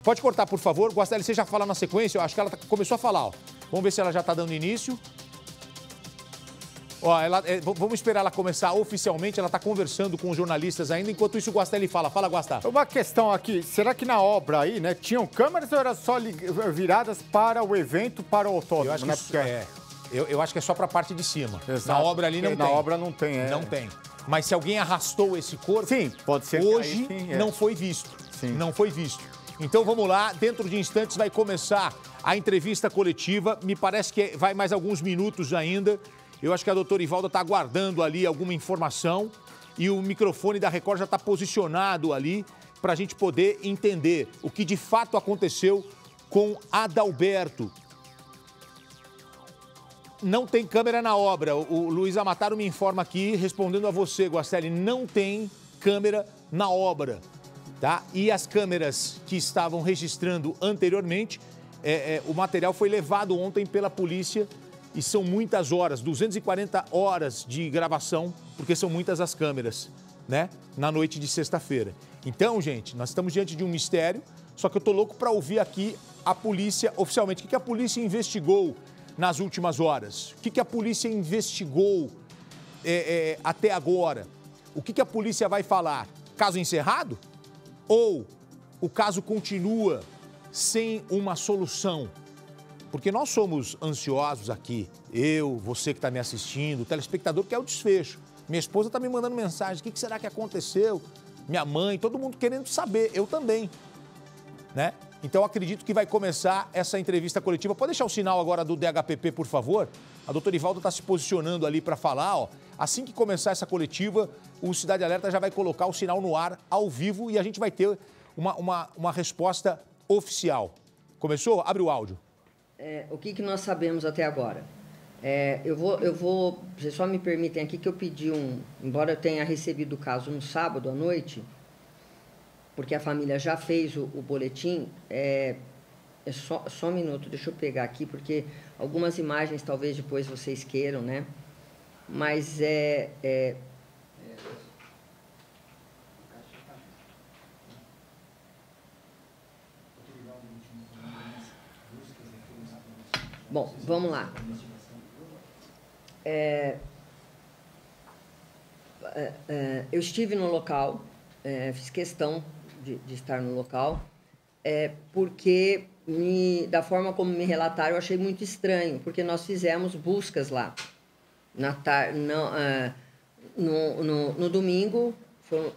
Pode cortar, por favor. Guastelli, você já fala na sequência? Eu acho que ela começou a falar, ó. Vamos ver se ela já está dando início. Ó, vamos esperar ela começar oficialmente. Ela está conversando com os jornalistas ainda. Enquanto isso, o Guastelli fala. Fala, Guastá. Uma questão aqui. Será que na obra aí, né, tinham câmeras ou eram só viradas para o evento, para o autódromo? Eu acho que né? eu acho que é só para a parte de cima. Exato. Na obra ali não tem. Na obra não tem, Não tem. Mas se alguém arrastou esse corpo, sim, pode ser hoje que aí, sim, não foi visto. Sim. Não foi visto. Então vamos lá, dentro de instantes vai começar a entrevista coletiva. Me parece que vai mais alguns minutos ainda. Eu acho que a doutora Ivalda está aguardando ali alguma informação e o microfone da Record já está posicionado ali para a gente poder entender o que de fato aconteceu com Adalberto. Não tem câmera na obra. O Luiz Amataro me informa aqui, respondendo a você, Guastelli, não tem câmera na obra, tá? E as câmeras que estavam registrando anteriormente, o material foi levado ontem pela polícia e são muitas horas, 240 horas de gravação, porque são muitas as câmeras, né? Na noite de sexta-feira. Então, gente, nós estamos diante de um mistério, só que eu tô louco para ouvir aqui a polícia oficialmente. O que a polícia investigou nas últimas horas? O que a polícia investigou até agora? O que a polícia vai falar? Caso encerrado? Ou o caso continua sem uma solução? Porque nós somos ansiosos aqui, eu, você que está me assistindo, o telespectador quer o desfecho. Minha esposa está me mandando mensagem, o que será que aconteceu? Minha mãe, todo mundo querendo saber, eu também, né? Então acredito que vai começar essa entrevista coletiva. Pode deixar o sinal agora do DHPP, por favor? A doutora Ivalda está se posicionando ali para falar, ó. Assim que começar essa coletiva, o Cidade Alerta já vai colocar o sinal no ar, ao vivo, e a gente vai ter uma resposta oficial. Começou? Abre o áudio. O que nós sabemos até agora? Vocês só me permitem aqui que eu pedi embora eu tenha recebido o caso no sábado à noite, porque a família já fez o boletim, só um minuto, deixa eu pegar aqui, porque algumas imagens talvez depois vocês queiram, né? Mas Bom, vamos lá. Eu estive no local, fiz questão de estar no local, porque, da forma como me relataram, eu achei muito estranho, porque nós fizemos buscas lá. No domingo,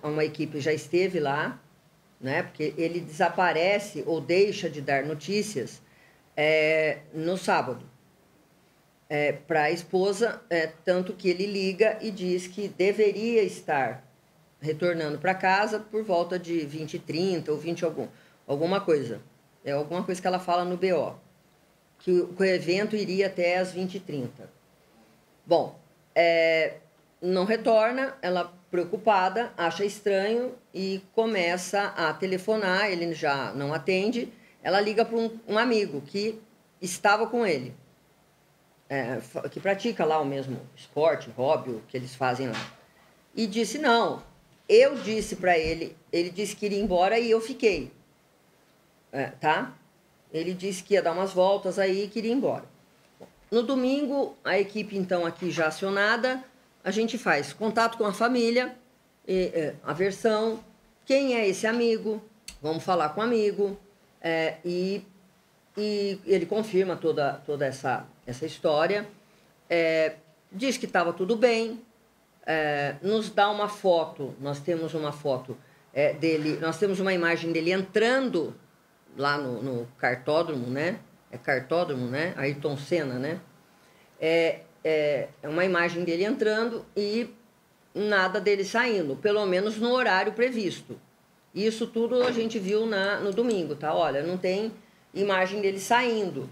uma equipe já esteve lá, né, porque ele desaparece ou deixa de dar notícias no sábado. Para a esposa, tanto que ele liga e diz que deveria estar retornando para casa por volta de 20h30 ou 20 alguma coisa. Alguma coisa que ela fala no BO, que o evento iria até às 20h30. Bom, não retorna, ela preocupada, acha estranho e começa a telefonar, ele já não atende, ela liga para um amigo que estava com ele. Que pratica lá o mesmo esporte, hobby, o que eles fazem lá. E disse, não, eu disse para ele, ele disse que iria embora e eu fiquei. Tá? Ele disse que ia dar umas voltas aí e queria ir embora. No domingo, a equipe então aqui já acionada, a gente faz contato com a família, a versão, quem é esse amigo, vamos falar com o amigo, e ele confirma toda essa história, diz que estava tudo bem, nos dá uma foto, nós temos uma foto dele, nós temos uma imagem dele entrando lá no cartódromo, né? Cartódromo, né? Ayrton Senna, né? É uma imagem dele entrando e nada dele saindo, pelo menos no horário previsto. Isso tudo a gente viu no domingo, tá? Olha, não tem imagem dele saindo.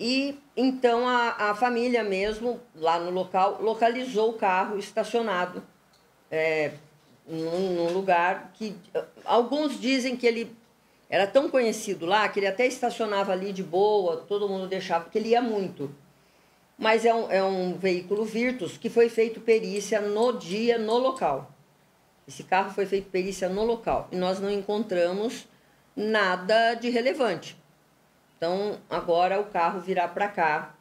E então a família mesmo, lá no local, localizou o carro estacionado num lugar que alguns dizem que ele era tão conhecido lá que ele até estacionava ali de boa, todo mundo deixava, porque ele ia muito. Mas é um veículo Virtus que foi feito perícia no local. Esse carro foi feito perícia no local. E nós não encontramos nada de relevante. Então, agora o carro virá para cá,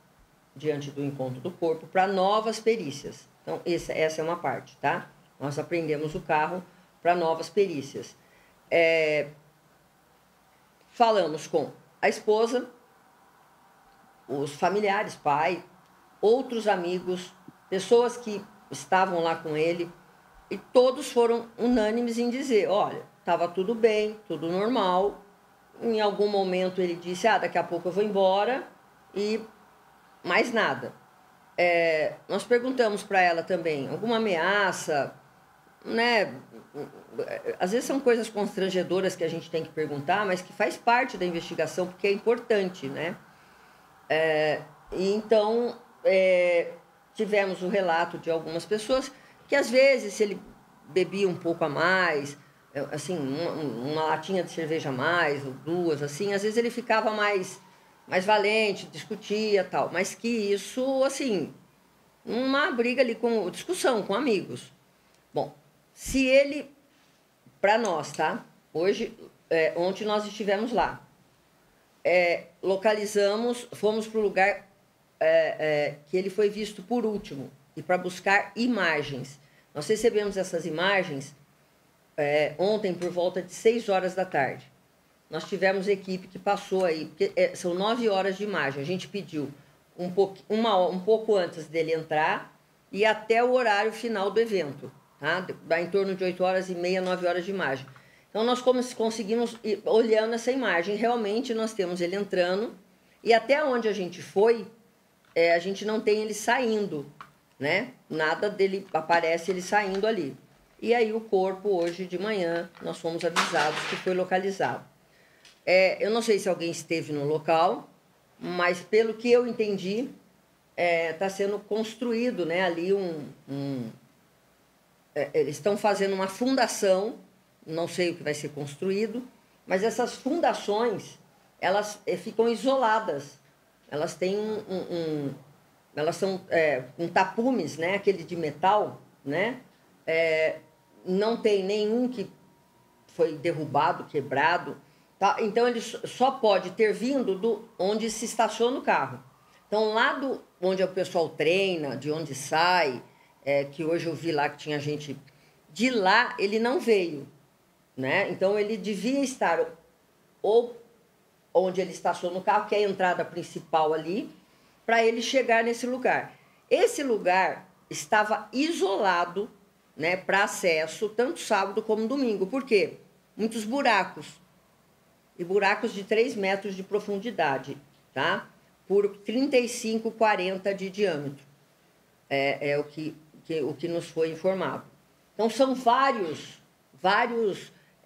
diante do encontro do corpo, para novas perícias. Então, essa é uma parte, tá? Nós apreendemos o carro para novas perícias. Falamos com a esposa, os familiares, pai, outros amigos, pessoas que estavam lá com ele, e todos foram unânimes em dizer, olha, estava tudo bem, tudo normal. Em algum momento ele disse, daqui a pouco eu vou embora, e mais nada. Nós perguntamos para ela também, alguma ameaça, né? Às vezes são coisas constrangedoras que a gente tem que perguntar, mas que faz parte da investigação, porque é importante, né? E então, tivemos o relato de algumas pessoas que, às vezes, se ele bebia um pouco a mais, assim, uma latinha de cerveja a mais, ou duas, assim, às vezes ele ficava mais valente, discutia tal, mas que isso, assim, uma briga ali, discussão com amigos. Bom, se ele, para nós, tá? Hoje, ontem nós estivemos lá, localizamos, fomos para o lugar que ele foi visto por último, e para buscar imagens. Nós recebemos essas imagens ontem por volta de 6 horas da tarde. Nós tivemos equipe que passou aí, porque são 9 horas de imagem. A gente pediu um pouco antes dele entrar e até o horário final do evento, tá? Dá em torno de 8h30, 9 horas de imagem. Então, nós conseguimos, olhando essa imagem, realmente nós temos ele entrando, e até onde a gente foi, a gente não tem ele saindo, né? Nada dele aparece ele saindo ali. E aí o corpo, hoje de manhã, nós fomos avisados que foi localizado. Eu não sei se alguém esteve no local, mas pelo que eu entendi, está sendo construído, né, ali eles estão fazendo uma fundação, não sei o que vai ser construído, mas essas fundações, elas ficam isoladas. Elas têm elas são com tapumes, né, aquele de metal, né? Não tem nenhum que foi derrubado, quebrado, tá? Então ele só pode ter vindo onde se estaciona o carro. Então lá onde o pessoal treina, de onde sai, que hoje eu vi lá que tinha gente de lá, ele não veio, né? Então ele devia estar ou onde ele estaciona o carro, que é a entrada principal ali, para ele chegar nesse lugar. Esse lugar estava isolado, né, para acesso, tanto sábado como domingo. Por quê? Muitos buracos. E buracos de 3 metros de profundidade, tá? Por 35, 40 de diâmetro. É o que nos foi informado. Então, são vários,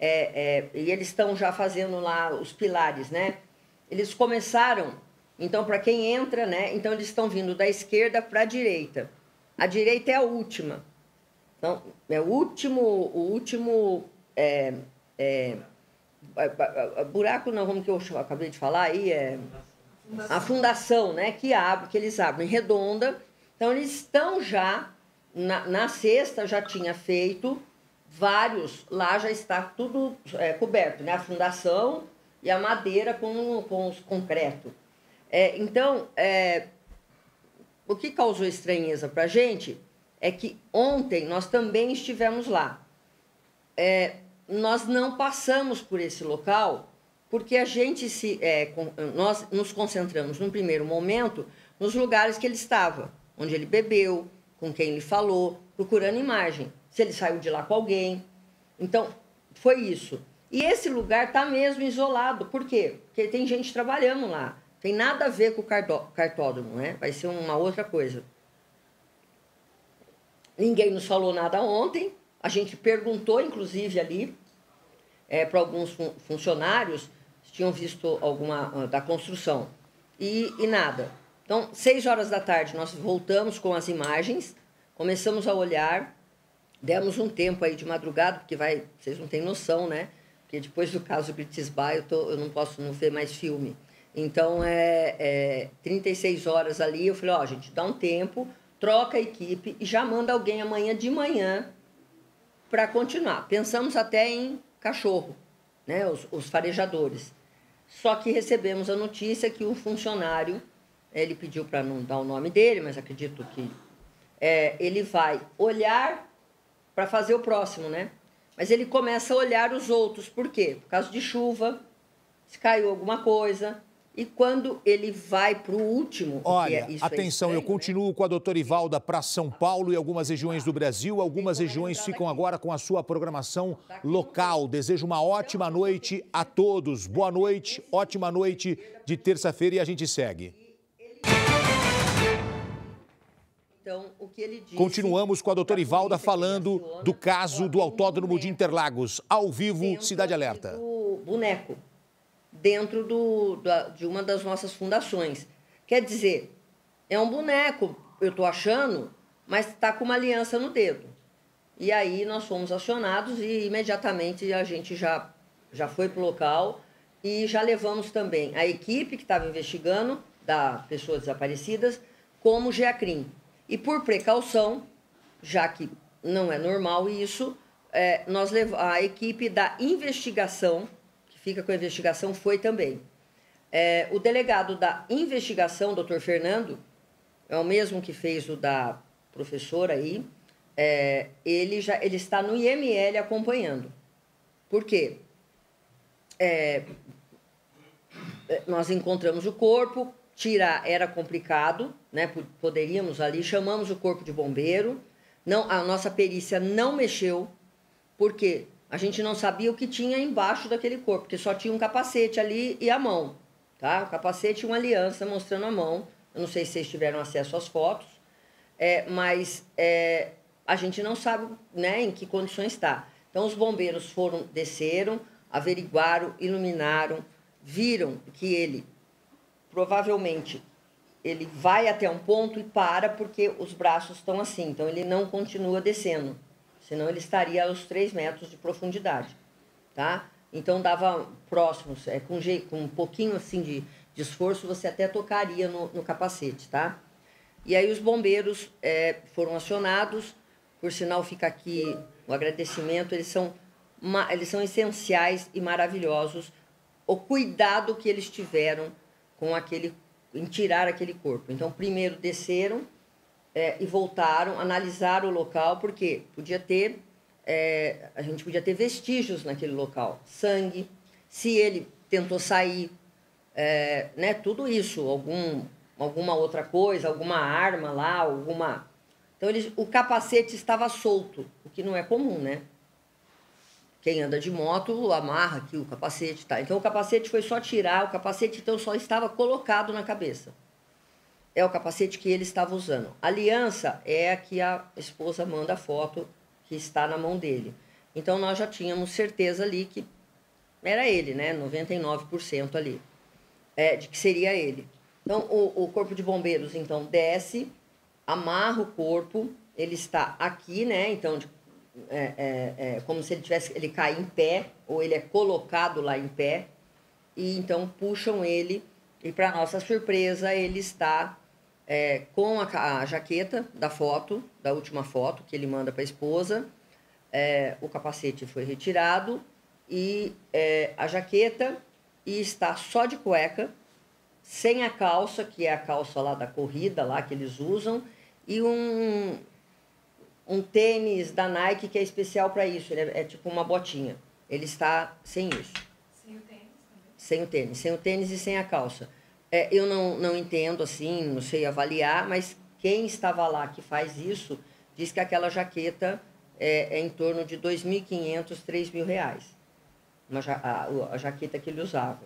e eles estão já fazendo lá os pilares, né? Eles começaram, então, para quem entra, né? Então, eles estão vindo da esquerda para a direita. A direita é a última. Então, o último buraco, não, como que eu acabei de falar aí, a fundação, né? Que eles abrem redonda. Então, eles estão já, na sexta já tinha feito vários, lá já está tudo coberto, né? A fundação e a madeira com os concreto. Então, o que causou estranheza para a gente é que ontem nós também estivemos lá. Nós não passamos por esse local porque a gente nós nos concentramos, num primeiro momento, nos lugares que ele estava, onde ele bebeu, com quem ele falou, procurando imagem, se ele saiu de lá com alguém. Então, foi isso. E esse lugar está mesmo isolado. Por quê? Porque tem gente trabalhando lá. Tem nada a ver com o cartódromo, né? Vai ser uma outra coisa. Ninguém nos falou nada ontem. A gente perguntou, inclusive, ali, para alguns funcionários se tinham visto alguma da construção. E nada. Então, 6 horas da tarde, nós voltamos com as imagens, começamos a olhar, demos um tempo aí de madrugada, porque vocês não têm noção, né? Porque depois do caso Gritisba, eu não posso não ver mais filme. Então, 36 horas ali, eu falei, gente, dá um tempo, troca a equipe e já manda alguém amanhã de manhã para continuar. Pensamos até em cachorro, né, os farejadores. Só que recebemos a notícia que um funcionário, ele pediu para não dar o nome dele, mas acredito que ele vai olhar para fazer o próximo, né? Mas ele começa a olhar os outros. Por quê? Por causa de chuva, se caiu alguma coisa. E quando ele vai para o último... Olha, atenção, eu continuo com a doutora Ivalda para São Paulo e algumas regiões do Brasil. Algumas regiões ficam agora com a sua programação local. Desejo uma ótima noite a todos. Boa noite, ótima noite de terça-feira e a gente segue. Então, o que ele disse... Continuamos com a doutora Ivalda falando do caso do Autódromo de Interlagos. Ao vivo, Cidade Alerta. O boneco. Dentro de uma das nossas fundações. Quer dizer, é um boneco, eu estou achando, mas está com uma aliança no dedo. E aí nós fomos acionados e imediatamente a gente já foi para o local e já levamos também a equipe que estava investigando da pessoas desaparecidas como GEACRIM. E por precaução, já que não é normal isso, nós levamos a equipe da investigação, fica com a investigação, foi também. O delegado da investigação, doutor Fernando, é o mesmo que fez o da professora aí, ele está no IML acompanhando. Por quê? Nós encontramos o corpo, tirar era complicado, né? Poderíamos ali, chamamos o corpo de bombeiro, não, a nossa perícia não mexeu, por quê? A gente não sabia o que tinha embaixo daquele corpo, porque só tinha um capacete ali e a mão, tá? O capacete e uma aliança mostrando a mão. Eu não sei se vocês tiveram acesso às fotos, mas a gente não sabe, né, em que condições está. Então, os bombeiros desceram, averiguaram, iluminaram, viram que ele, provavelmente, ele vai até um ponto e para porque os braços estão assim. Então, ele não continua descendo. Senão ele estaria aos 3 metros de profundidade, tá? Então dava próximos, com um pouquinho assim de esforço, você até tocaria no capacete, tá? E aí os bombeiros foram acionados, por sinal fica aqui o agradecimento, eles são essenciais e maravilhosos, o cuidado que eles tiveram em tirar aquele corpo. Então primeiro desceram, e voltaram, analisaram o local, porque a gente podia ter vestígios naquele local, sangue, se ele tentou sair, né, tudo isso, alguma outra coisa, alguma arma lá, Então, o capacete estava solto, o que não é comum, né? Quem anda de moto amarra aqui o capacete, tá? Então, o capacete foi só tirar, o capacete então só estava colocado na cabeça. É o capacete que ele estava usando. A aliança é a que a esposa manda a foto que está na mão dele. Então, nós já tínhamos certeza ali que era ele, né? 99% ali, de que seria ele. Então, o corpo de bombeiros, então, desce, amarra o corpo, ele está aqui, né? Então, como se ele cai em pé, ou ele é colocado lá em pé, e então puxam ele, e para nossa surpresa, ele está com a jaqueta da foto, da última foto que ele manda para a esposa, o capacete foi retirado, e a jaqueta, e está só de cueca, sem a calça, que é a calça lá da corrida, lá que eles usam, e um tênis da Nike que é especial para isso, ele é tipo uma botinha. Ele está sem isso. Sem o tênis também? Sem o tênis e sem a calça. Eu não entendo, assim, não sei avaliar, mas quem estava lá que faz isso, diz que aquela jaqueta é em torno de R$ 2.500, R$ 3.000. A jaqueta que ele usava.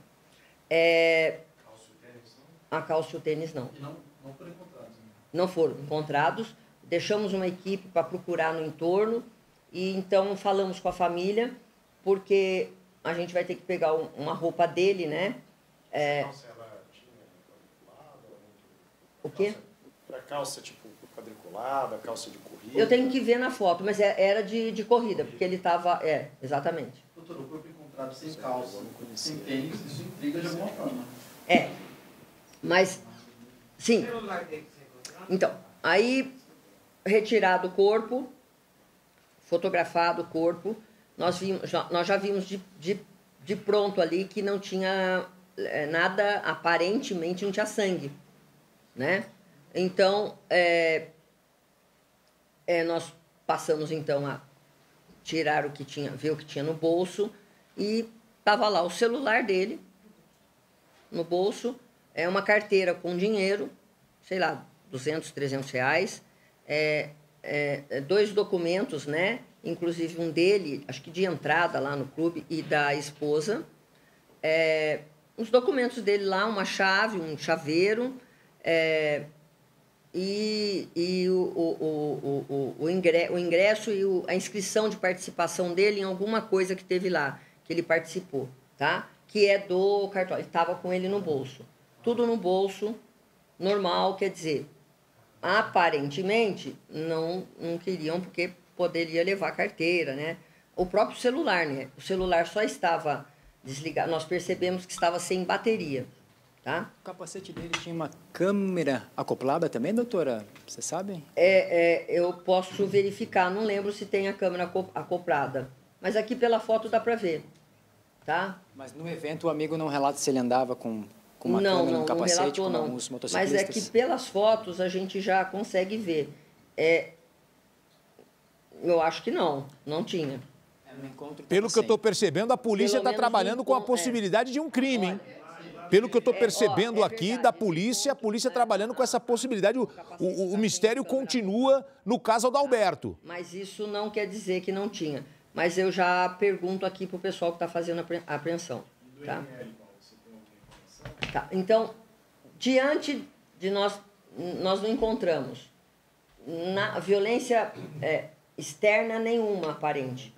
A calça e o tênis não. E não foram encontrados? Né? Não foram encontrados. Deixamos uma equipe para procurar no entorno e então falamos com a família, porque a gente vai ter que pegar uma roupa dele, né? Calça, ela tinha quadriculada? O quê? Para calça, tipo, quadriculada, calça de corrida? Eu tenho que ver na foto, mas era de corrida, porque ele estava... exatamente. Doutor, o corpo encontrado sem calça, sem tênis, isso intriga de alguma forma. Mas, sim. Então, aí, retirado o corpo, fotografado o corpo, nós já vimos de pronto ali que não tinha nada, aparentemente não tinha sangue, né? Então, nós passamos então a tirar o que tinha, ver o que tinha no bolso e estava lá o celular dele no bolso, uma carteira com dinheiro, sei lá, 200, 300 reais, 2 documentos, né? Inclusive um dele, acho que de entrada lá no clube, e da esposa. Os documentos dele lá, uma chave, um chaveiro, e o ingresso e a inscrição de participação dele em alguma coisa que teve lá, que ele participou, tá? Que é do cartório. Ele estava com ele no bolso. Tudo no bolso, normal, quer dizer, aparentemente não queriam, porque poderia levar a carteira, né? O próprio celular, né? O celular só estava desligado, nós percebemos que estava sem bateria, tá? O capacete dele tinha uma câmera acoplada também, doutora? Você sabe? Eu posso verificar, não lembro se tem a câmera acoplada, mas aqui pela foto dá para ver, tá? Mas no evento o amigo não relata se ele andava com uma câmera no capacete, como alguns motociclistas? Mas é que pelas fotos a gente já consegue ver. Eu acho que não tinha. Pelo que eu estou percebendo, a polícia está trabalhando com a possibilidade de um crime, hein? Pelo que eu estou percebendo aqui da polícia, a polícia trabalhando com essa possibilidade. O mistério continua no caso Adalberto. Mas isso não quer dizer que não tinha. Mas eu já pergunto aqui para o pessoal que está fazendo a apreensão. Tá? Tá. Então, diante de nós não encontramos violência externa nenhuma aparente.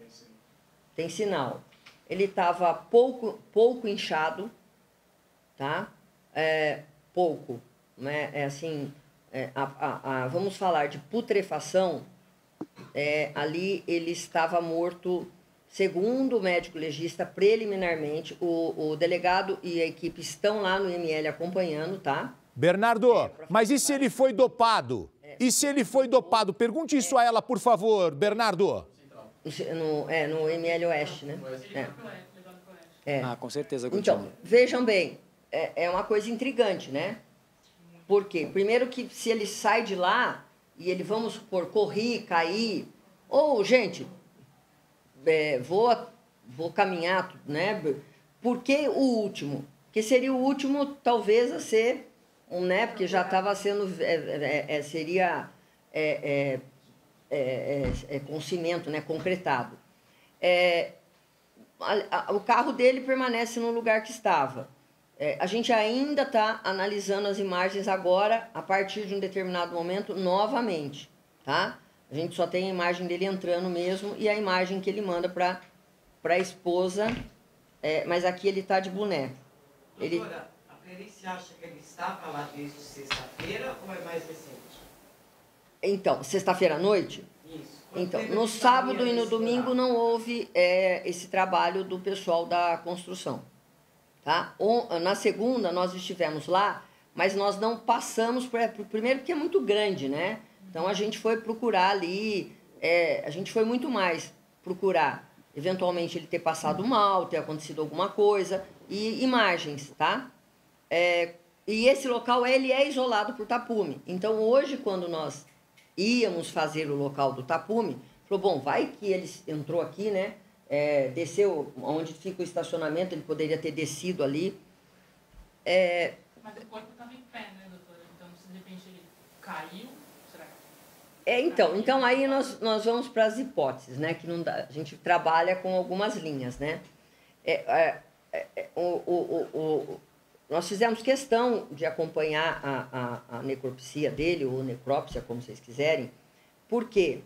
Tem sinal. Ele estava pouco inchado, tá? Pouco, né? Vamos falar de putrefação. Ali ele estava morto, segundo o médico legista, preliminarmente. O delegado e a equipe estão lá no IML acompanhando, tá? Bernardo, mas e se ele foi dopado? E se ele foi dopado? Pergunte isso a ela, por favor, Bernardo. No ML Oeste, né? Com certeza. Então, vejam bem, é uma coisa intrigante, né? Por quê? Primeiro que se ele sai de lá e ele, vamos supor, correr, cair, gente, vou caminhar, né? Por que o último? Porque seria o último, talvez, a ser, né? Porque já estava sendo, seria... com cimento, né, concretado. O carro dele permanece no lugar que estava. A gente ainda está analisando as imagens agora, a partir de um determinado momento, novamente, tá? A gente só tem a imagem dele entrando mesmo e a imagem que ele manda para a esposa, mas aqui ele está de boneco. Doutora, a perícia acha que ele estava lá desde sexta-feira ou é mais recente? Então, sexta-feira à noite? Isso. Então, no sábado e no domingo não houve esse trabalho do pessoal da construção. Tá? Na segunda nós estivemos lá, mas nós não passamos, primeiro porque é muito grande, né? Então a gente foi procurar ali, a gente foi muito mais procurar, eventualmente ele ter passado mal, ter acontecido alguma coisa, e imagens, tá? E esse local ele é isolado por tapume. Então hoje, quando nós íamos fazer o local do tapume, falou, bom, vai que ele entrou aqui, né? Desceu onde fica o estacionamento, ele poderia ter descido ali. Mas o corpo estava em pé, né, doutora? Então, se de repente ele caiu, será que... Então aí nós vamos para as hipóteses, né? Que não dá, a gente trabalha com algumas linhas, né? Nós fizemos questão de acompanhar a necropsia dele, ou necrópsia, como vocês quiserem, porque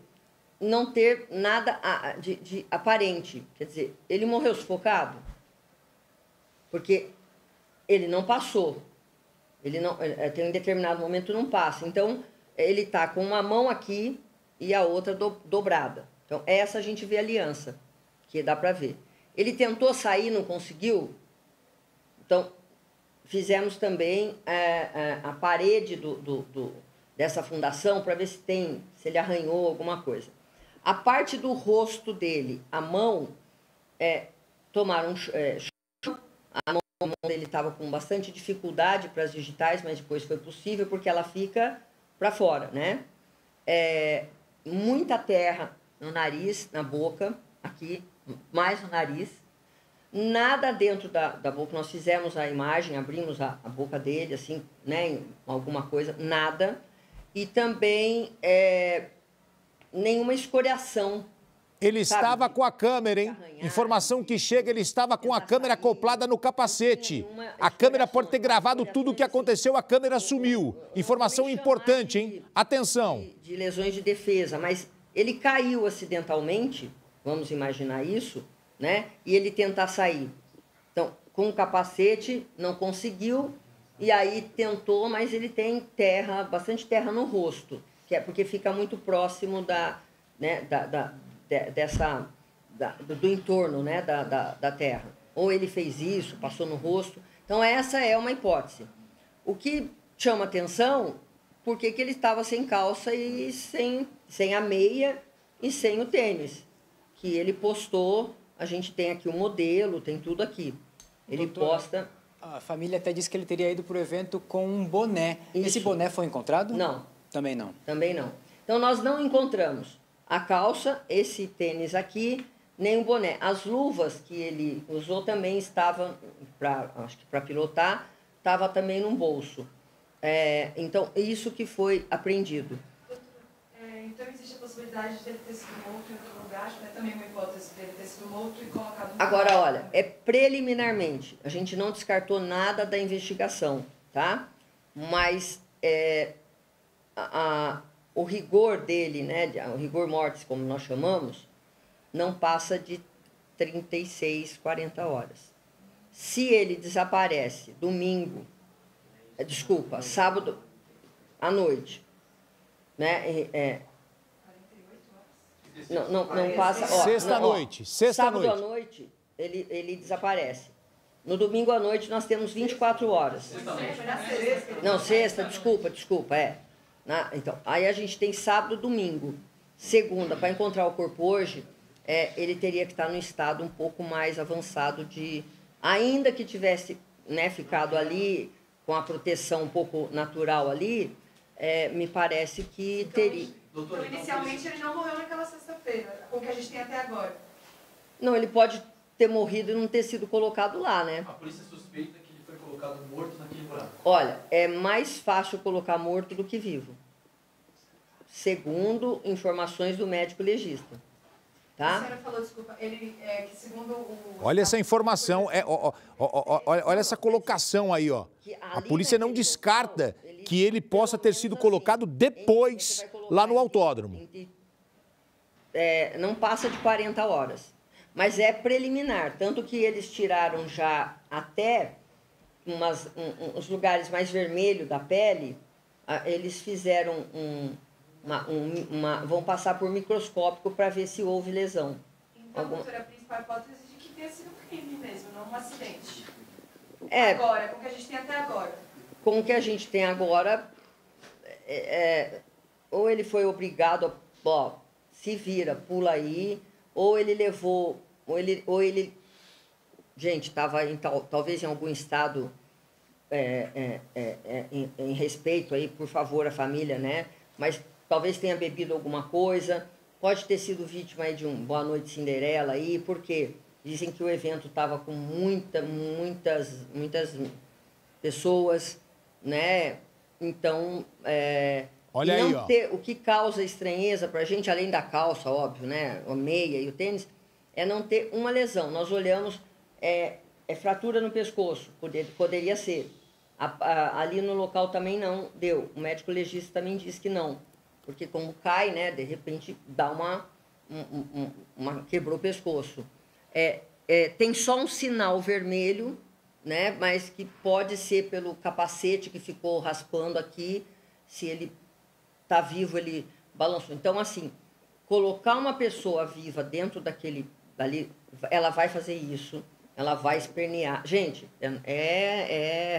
não ter nada de aparente. Quer dizer, ele morreu sufocado? Porque ele não passou. Ele não, tem um determinado momento não passa. Então, ele está com uma mão aqui e a outra dobrada. Então, essa a gente vê a aliança, que dá para ver. Ele tentou sair, não conseguiu? Então, fizemos também a parede dessa fundação para ver se ele arranhou alguma coisa. A parte do rosto dele, a mão, tomaram Ele estava com bastante dificuldade para as digitais, mas depois foi possível, porque ela fica para fora, né? Muita terra no nariz, na boca, aqui, mais no nariz. Nada dentro da boca. Nós fizemos a imagem, abrimos a boca dele, assim, né? Alguma coisa, nada. E também nenhuma escoriação. Ele estava com a câmera, hein? Informação que chega, ele estava com a câmera acoplada no capacete. A câmera pode ter gravado tudo o que aconteceu, a câmera sumiu. Informação importante, hein? Atenção. De lesões de defesa, mas ele caiu acidentalmente, vamos imaginar isso, né? E ele tentar sair. Então, com o capacete, não conseguiu, e aí tentou, mas ele tem terra, bastante terra no rosto, que é porque fica muito próximo do entorno, né, da terra. Ou ele fez isso, passou no rosto. Então, essa é uma hipótese. O que chama atenção, porque ele estava sem calça e sem a meia e sem o tênis, que ele postou. A gente tem aqui o modelo, tem tudo aqui. Ele posta... A família até disse que ele teria ido para o evento com um boné. Isso. Esse boné foi encontrado? Não. Também não? Também não. Então, nós não encontramos a calça, esse tênis aqui, nem o boné. As luvas que ele usou também estavam, acho que para pilotar, estava também num bolso. Então, isso que foi apreendido. Então, existe a possibilidade de ele ter sido morto em outro lugar? Acho que é também uma hipótese dele ter sido morto e colocado no Agora, lugar. olha, preliminarmente. A gente não descartou nada da investigação, tá? Mas o rigor dele, né, o rigor mortis, como nós chamamos, não passa de 36, 40 horas. Se ele desaparece sábado à noite, né? Não passa... Sexta-noite. Sábado à noite, ele desaparece. No domingo à noite, nós temos 24 horas. Não, sexta, desculpa, então, aí a gente tem sábado, domingo. Segunda, para encontrar o corpo hoje, ele teria que estar no estado um pouco mais avançado de... Ainda que tivesse, né, ficado ali com a proteção um pouco natural ali, me parece que teria... Então, inicialmente, ele não morreu naquela sexta-feira, com o que a gente tem até agora. Não, ele pode ter morrido e não ter sido colocado lá, né? A polícia suspeita que ele foi colocado morto naquele buraco. Olha, é mais fácil colocar morto do que vivo, segundo informações do médico legista. Tá? A senhora falou, desculpa, que segundo o... Olha essa informação, olha essa colocação aí, ó. A polícia não descarta que ele possa ter sido colocado depois lá no autódromo. Não passa de 40 horas. Mas é preliminar, tanto que eles tiraram já até os lugares mais vermelhos da pele, eles fizeram vão passar por microscópico para ver se houve lesão. Então, doutora, a principal hipótese de que tenha sido um crime mesmo, não um acidente. Com o que a gente tem até agora. Com o que a gente tem agora, ou ele foi obrigado a, se vira, pula aí, ou ele levou, gente, estava talvez em algum estado em respeito aí, por favor, à família, né? Mas talvez tenha bebido alguma coisa, pode ter sido vítima aí de um Boa Noite Cinderela aí, porque dizem que o evento estava com muitas pessoas, né? Então, olha aí, ó. O que causa estranheza para a gente, além da calça, óbvio, né? A meia e o tênis, é não ter uma lesão. Nós olhamos, fratura no pescoço, poderia ser. Ali no local também não deu. O médico legista também disse que não. Porque como cai, né? De repente dá quebrou o pescoço. Tem só um sinal vermelho, né? Mas que pode ser pelo capacete que ficou raspando aqui. Se ele está vivo, ele balançou. Então, assim, colocar uma pessoa viva dentro dali, ela vai fazer isso, ela vai espernear. Gente,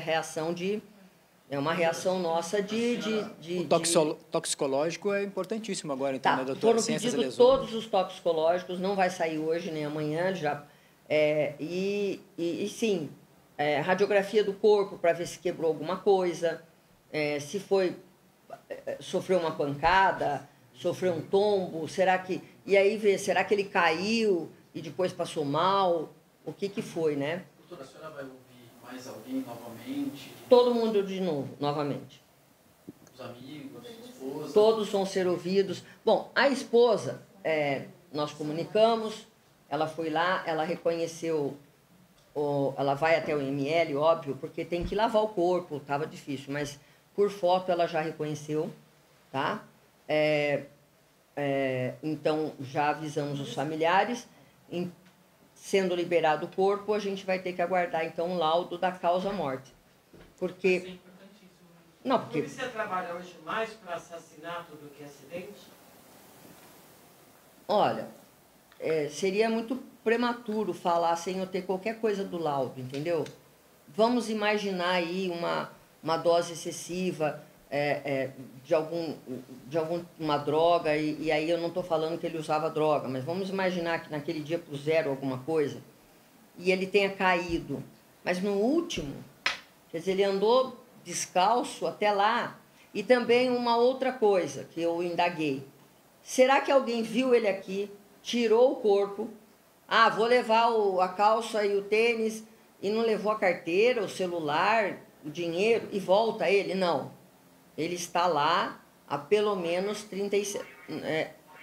reação de... É uma reação nossa O toxicológico é importantíssimo agora, então, né, doutora? Foram pedidos todos os toxicológicos, não vai sair hoje nem amanhã, já. Sim, radiografia do corpo para ver se quebrou alguma coisa, se sofreu uma pancada, sofreu um tombo, e aí ver, será que ele caiu e depois passou mal? O que foi, né? Doutora, a senhora vai ouvir mais alguém novamente? Todo mundo de novo, novamente. Os amigos, a esposa? Todos vão ser ouvidos. Bom, a esposa, nós comunicamos, ela foi lá, ela reconheceu, ela vai até o IML, óbvio, porque tem que lavar o corpo, estava difícil, mas por foto ela já reconheceu, tá? Então, já avisamos os familiares. Sendo liberado o corpo, a gente vai ter que aguardar, então, o laudo da causa-morte. Porque... Não, porque... A polícia trabalha hoje mais para assassinato do que acidente? Olha, seria muito prematuro falar sem eu ter qualquer coisa do laudo, entendeu? Vamos imaginar aí uma dose excessiva de alguma droga, e aí eu não estou falando que ele usava droga, mas vamos imaginar que naquele dia puseram alguma coisa e ele tenha caído. Mas no último, quer dizer, ele andou descalço até lá. E também uma outra coisa que eu indaguei. Será que alguém viu ele aqui, tirou o corpo, vou levar a calça e o tênis, e não levou a carteira, o celular, o dinheiro, e volta ele? Não. Ele está lá há pelo menos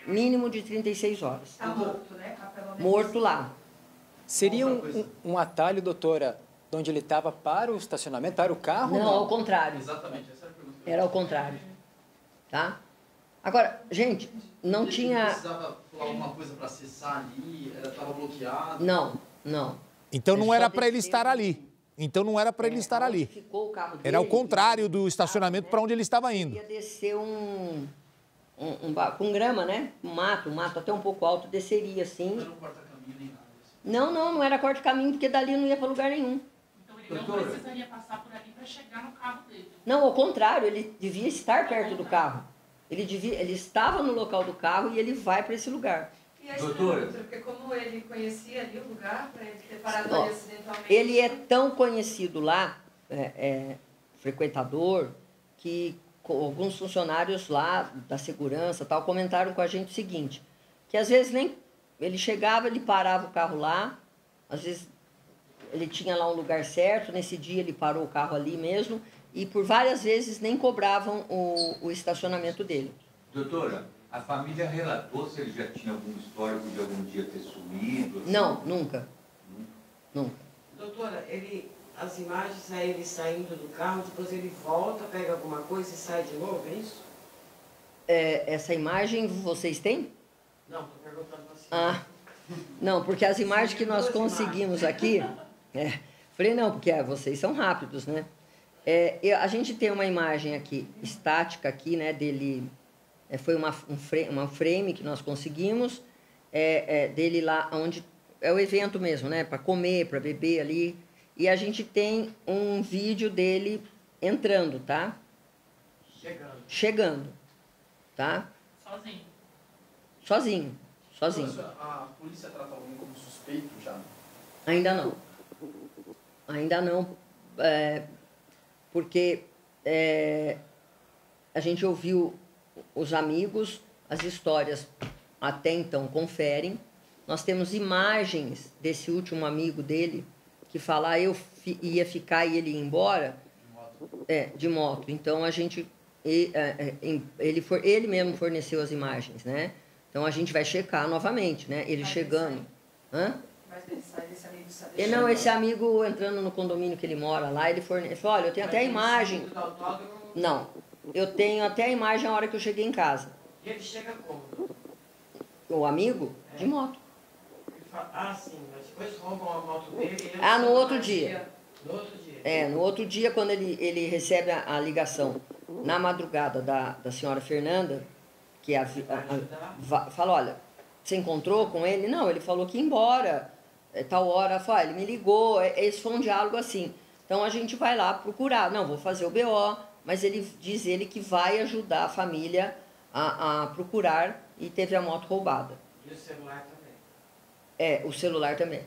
mínimo de 36 horas. Está morto, né? Morto lá. Seria um atalho, doutora, de onde ele estava para o estacionamento, para o carro? Não, ao contrário. Exatamente, essa era a pergunta. Era ao contrário. Tá? Agora, gente, não tinha... Ele precisava falar alguma coisa para acessar ali? Estava bloqueado? Não. Então não era para ele estar ali. Então não era para ele estar ali. Ficou o carro dele, era o contrário do estacionamento para onde ele estava indo. Ia descer com grama, né? Um mato até um pouco alto, desceria assim. Não era um corta-caminho nem nada. Não era corta-caminho, porque dali não ia para lugar nenhum. Então ele não precisaria passar por ali para chegar no carro dele. Não, ao contrário, ele devia estar perto do carro. Ele estava no local do carro e ele vai para esse lugar. E a doutora, porque como ele conhecia ali o lugar, para ele ter parado ali acidentalmente... Ele é tão conhecido lá, frequentador, que alguns funcionários lá da segurança tal comentaram com a gente o seguinte, que às vezes nem ele chegava, ele parava o carro lá, às vezes ele tinha lá um lugar certo, nesse dia ele parou o carro ali mesmo, e por várias vezes nem cobravam o estacionamento dele. Doutora, a família relatou se ele já tinha algum histórico de algum dia ter sumido? Assim? Não, nunca. Doutora, as imagens é ele saindo do carro, depois ele volta, pega alguma coisa e sai de novo, é isso? Essa imagem vocês têm? Não, estou perguntando assim. Não, porque as imagens que nós conseguimos aqui... falei, não, porque vocês são rápidos, né? A gente tem uma imagem aqui, estática aqui, né, dele... Foi uma frame que nós conseguimos, dele lá onde... É o evento mesmo, né? Para comer, para beber ali. E a gente tem um vídeo dele entrando, tá? Chegando. Tá? Sozinho. A polícia trata alguém como suspeito já? Ainda não. Porque a gente ouviu os amigos, as histórias até então conferem. Nós temos imagens desse último amigo dele que fala, eu ia ficar e ele ia embora, de moto. Então a gente, ele mesmo forneceu as imagens, né? Então a gente vai checar novamente, né? Ele chegando. Não, esse amigo entrando no condomínio que ele mora lá, ele falou, olha, eu tenho até a imagem. Não, eu tenho até a imagem na hora que eu cheguei em casa. E ele chega como? O amigo? De moto. Sim, mas depois roubam a moto dele... No outro dia. No outro dia? No outro dia, quando ele recebe a ligação na madrugada da senhora Fernanda, que fala, olha, você encontrou com ele? Não, ele falou que ia embora, tal hora, ele me ligou, esse foi um diálogo assim. Então a gente vai lá procurar, não, vou fazer o BO, mas diz ele que vai ajudar a família a procurar e teve a moto roubada. E o celular também? O celular também.